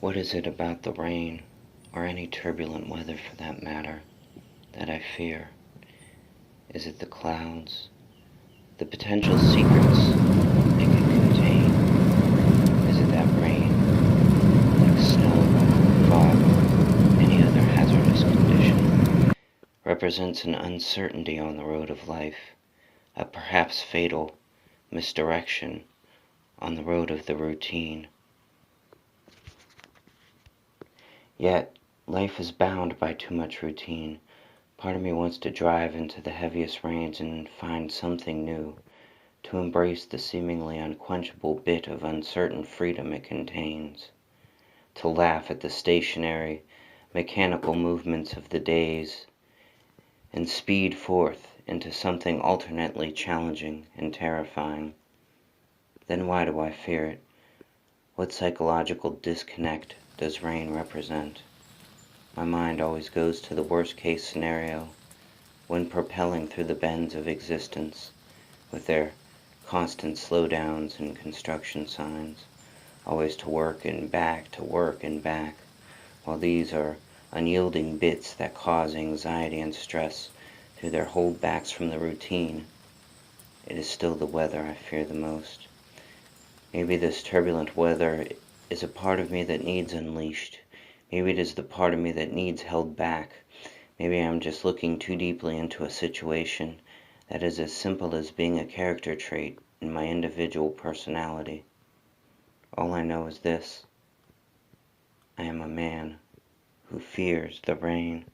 What is it about the rain, or any turbulent weather for that matter, that I fear? Is it the clouds, the potential secrets they could contain? Is it that rain, like snow, fog, or any other hazardous condition, represents an uncertainty on the road of life, a perhaps fatal misdirection on the road of the routine? Yet, life is bound by too much routine. Part of me wants to drive into the heaviest rains and find something new, to embrace the seemingly unquenchable bit of uncertain freedom it contains, to laugh at the stationary, mechanical movements of the days, and speed forth into something alternately challenging and terrifying. Then why do I fear it? What psychological disconnect does rain represent? My mind always goes to the worst-case scenario when propelling through the bends of existence with their constant slowdowns and construction signs, always to work and back, to work and back, while these are unyielding bits that cause anxiety and stress through their holdbacks from the routine. It is still the weather I fear the most. Maybe this turbulent weather is a part of me that needs unleashed. Maybe it is the part of me that needs held back. Maybe I'm just looking too deeply into a situation that is as simple as being a character trait in my individual personality. All I know is this: I am a man who fears the rain.